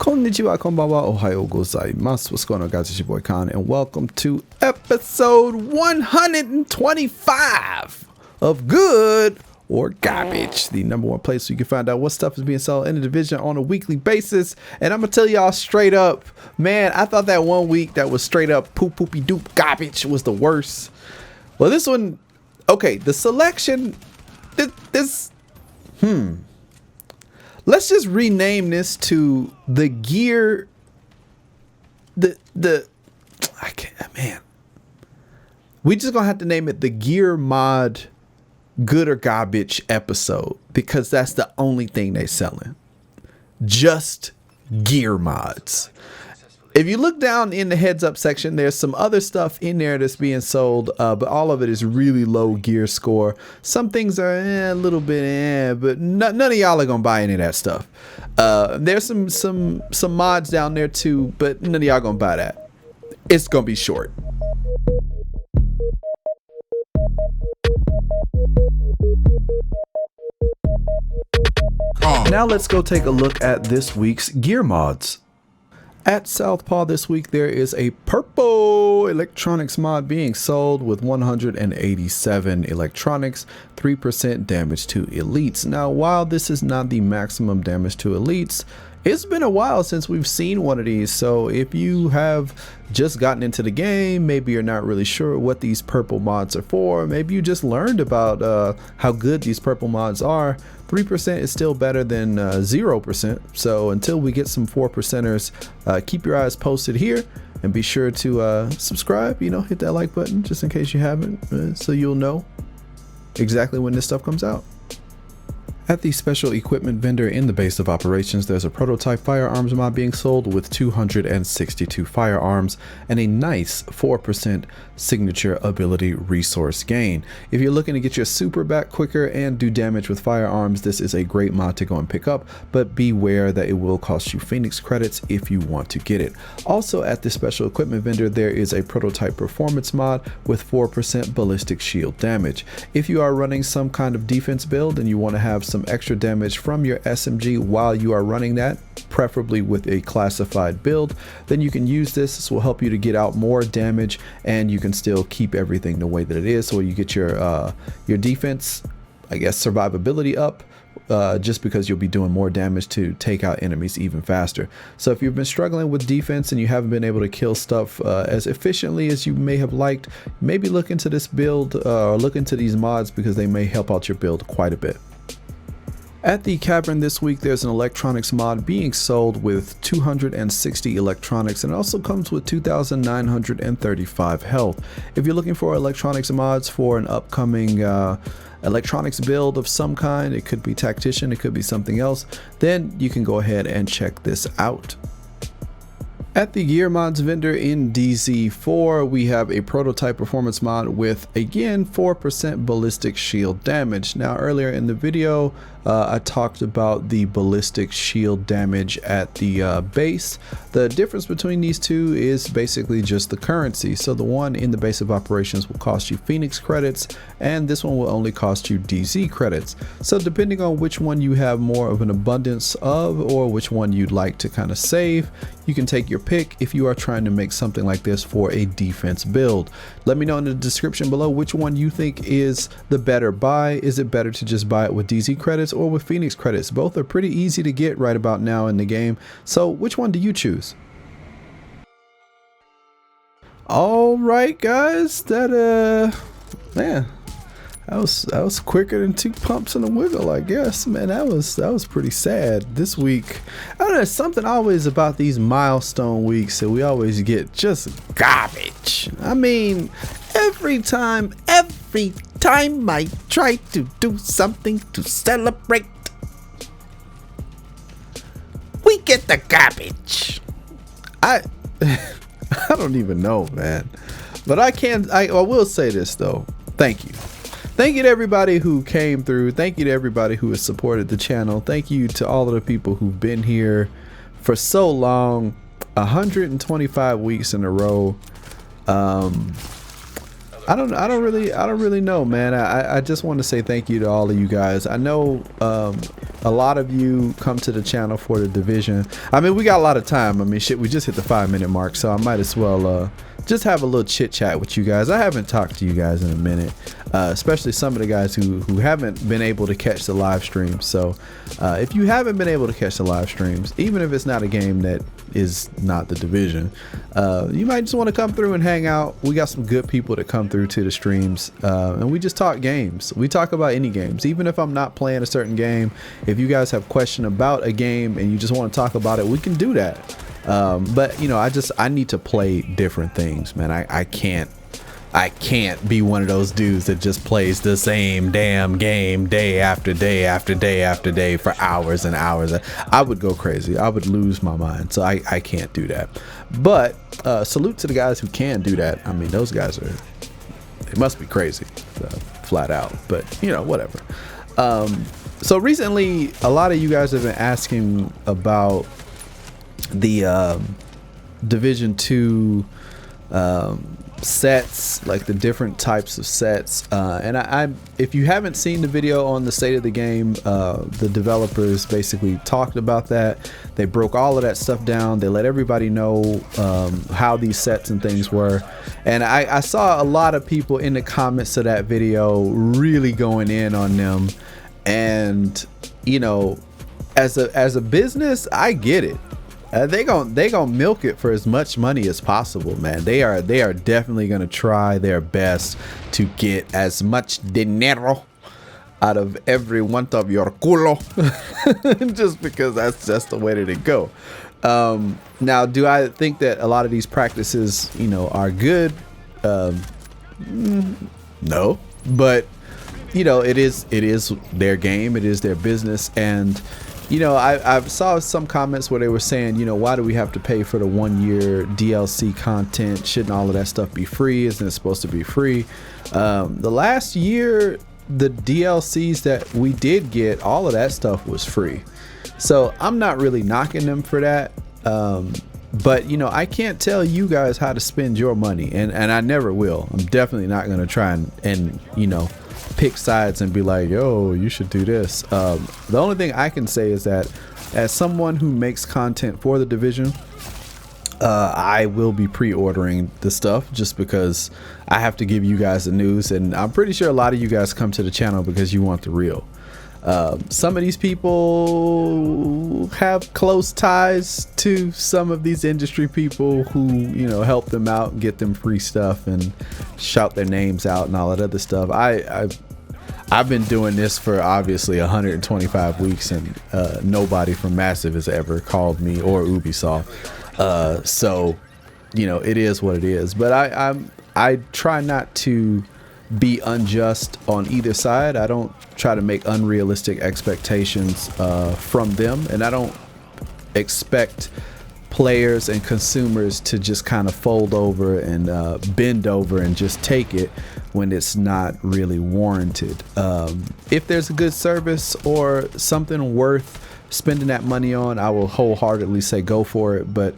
Konnichiwa, konbanwa, ohayo gozaimasu. What's going on, guys? It's your boy Khan, and welcome to episode 125 of Good or Garbage, the number one place where you can find out what stuff is being sold in the division on a weekly basis. And I'm gonna tell y'all straight up, man, I thought that one week that was straight up poopy doop garbage was the worst. Well, this one, okay, the selection, let's just rename this to the gear. I can't, man. We just gonna have to name it the Gear Mod Good or Garbage episode, because that's the only thing they selling. Just gear mods. If you look down in the heads up section, there's some other stuff in there that's being sold, but all of it is really low gear score. Some things are a little bit, but none of y'all are gonna buy any of that stuff. There's some mods down there too, but none of y'all gonna buy that. It's gonna be short. Now let's go take a look at this week's gear mods. At Southpaw this week, there is a purple electronics mod being sold with 187 electronics, 3% damage to elites. Now, while this is not the maximum damage to elites, it's been a while since we've seen one of these. So if you have just gotten into the game, maybe you're not really sure what these purple mods are for, maybe you just learned about how good these purple mods are, 3% is still better than 0%. So until we get some 4%ers, keep your eyes posted here and be sure to subscribe, hit that like button just in case you haven't, so you'll know exactly when this stuff comes out. At the special equipment vendor in the base of operations, there's a prototype firearms mod being sold with 262 firearms and a nice 4% signature ability resource gain. If you're looking to get your super back quicker and do damage with firearms, this is a great mod to go and pick up, but beware that it will cost you Phoenix credits if you want to get it. Also at the special equipment vendor, there is a prototype performance mod with 4% ballistic shield damage. If you are running some kind of defense build and you want to have some extra damage from your SMG while you are running that, preferably with a classified build, then you can use this. This will help you to get out more damage, and you can still keep everything the way that it is, so you get your defense, I guess, survivability up, just because you'll be doing more damage to take out enemies even faster. So if you've been struggling with defense and you haven't been able to kill stuff as efficiently as you may have liked, maybe look into this build or look into these mods, because they may help out your build quite a bit. At the Cavern this week, there's an electronics mod being sold with 260 electronics, and it also comes with 2,935 health. If you're looking for electronics mods for an upcoming electronics build of some kind, it could be tactician, it could be something else, then you can go ahead and check this out. At the gear mods vendor in DZ4, we have a prototype performance mod with, again, 4% ballistic shield damage. Now, earlier in the video, I talked about the ballistic shield damage at the base. The difference between these two is basically just the currency. So the one in the base of operations will cost you Phoenix credits, and this one will only cost you DZ credits. So depending on which one you have more of an abundance of, or which one you'd like to kind of save, you can take your pick if you are trying to make something like this for a defense build. Let me know in the description below which one you think is the better buy. Is it better to just buy it with DZ credits or with Phoenix credits? Both are pretty easy to get right about now in the game. So which one do you choose? All right, guys, that was quicker than 2 pumps and a wiggle, I guess. Man, that was pretty sad this week. I don't know, something always about these milestone weeks that we always get just garbage. I mean, every time I try to do something to celebrate, we get the garbage. I don't even know, man. But I will say this though. Thank you. Thank you to everybody who came through. Thank you to everybody who has supported the channel. Thank you to all of the people who've been here for so long. 125 weeks in a row. I don't really know, man. I just want to say thank you to all of you guys. I know a lot of you come to the channel for the Division. I mean, we got a lot of time. I mean, shit, we just hit the 5-minute mark, so I might as well just have a little chit chat with you guys. I haven't talked to you guys in a minute, especially some of the guys who haven't been able to catch the live streams. So if you haven't been able to catch the live streams, even if it's not a game that is not the Division, you might just want to come through and hang out. We got some good people that come through to the streams, and we just talk games. We talk about any games, even if I'm not playing a certain game. If you guys have question about a game and you just want to talk about it, we can do that. But you know, I need to play different things, man. I can't be one of those dudes that just plays the same damn game day after day after day after day for hours and hours. I would go crazy. I would lose my mind. So I can't do that. But salute to the guys who can do that. I mean, those guys they must be crazy, flat out. But you know, whatever. So recently, a lot of you guys have been asking about the Division 2 sets, like the different types of sets, and I if you haven't seen the video on the state of the game, the developers basically talked about that. They broke all of that stuff down. They let everybody know how these sets and things were, and I saw a lot of people in the comments of that video really going in on them. And you know, as a business, I get it. They gonna milk it for as much money as possible, man. They are definitely gonna try their best to get as much dinero out of every one of your culo, just because that's just the way that it go. Now, do I think that a lot of these practices, you know, are good? No, but you know, it is their game, it is their business. And you know, I saw some comments where they were saying, you know, why do we have to pay for the 1-year DLC content? Shouldn't all of that stuff be free? Isn't it supposed to be free? The last year, the DLCs that we did get, all of that stuff was free. So I'm not really knocking them for that. But you know, I can't tell you guys how to spend your money, and I never will. I'm definitely not going to try and you know, pick sides and be like, yo, you should do this. The only thing I can say is that as someone who makes content for the Division, I will be pre-ordering the stuff just because I have to give you guys the news, and I'm pretty sure a lot of you guys come to the channel because you want the real. Some of these people have close ties to some of these industry people who, you know, help them out and get them free stuff and shout their names out and all that other stuff. I've been doing this for obviously 125 weeks, and nobody from Massive has ever called me, or Ubisoft. So you know, it is what it is. But I try not to be unjust on either side. I don't try to make unrealistic expectations from them, and I don't expect players and consumers to just kind of fold over and bend over and just take it when it's not really warranted. If there's a good service or something worth spending that money on, I will wholeheartedly say go for it. But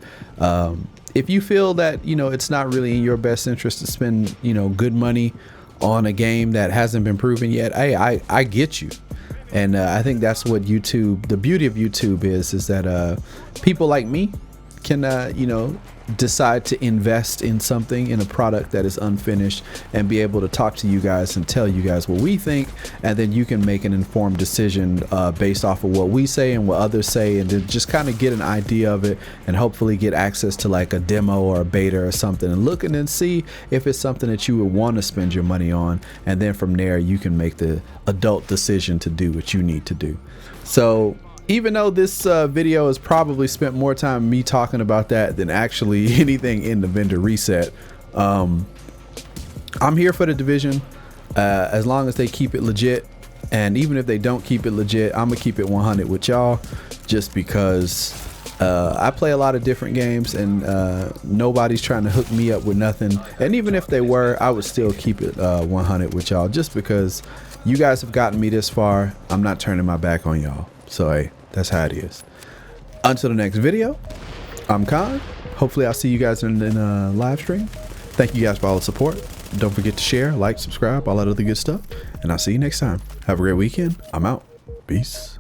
if you feel that, you know, it's not really in your best interest to spend, you know, good money on a game that hasn't been proven yet, hey, I get you. And I think that's what YouTube, the beauty of YouTube is that people like me can you know, decide to invest in something, in a product that is unfinished, and be able to talk to you guys and tell you guys what we think, and then you can make an informed decision based off of what we say and what others say, and then just kind of get an idea of it, and hopefully get access to like a demo or a beta or something, and look and then see if it's something that you would want to spend your money on, and then from there you can make the adult decision to do what you need to do. So even though this video has probably spent more time me talking about that than actually anything in the vendor reset, I'm here for the Division as long as they keep it legit. And even if they don't keep it legit, I'm gonna keep it 100 with y'all, just because I play a lot of different games, and nobody's trying to hook me up with nothing. And even if they were, I would still keep it 100 with y'all, just because you guys have gotten me this far. I'm not turning my back on y'all. So hey, that's how it is. Until the next video, I'm Khan. Hopefully I'll see you guys in a live stream. Thank you guys for all the support. Don't forget to share, like, subscribe, all that other good stuff. And I'll see you next time. Have a great weekend. I'm out. Peace.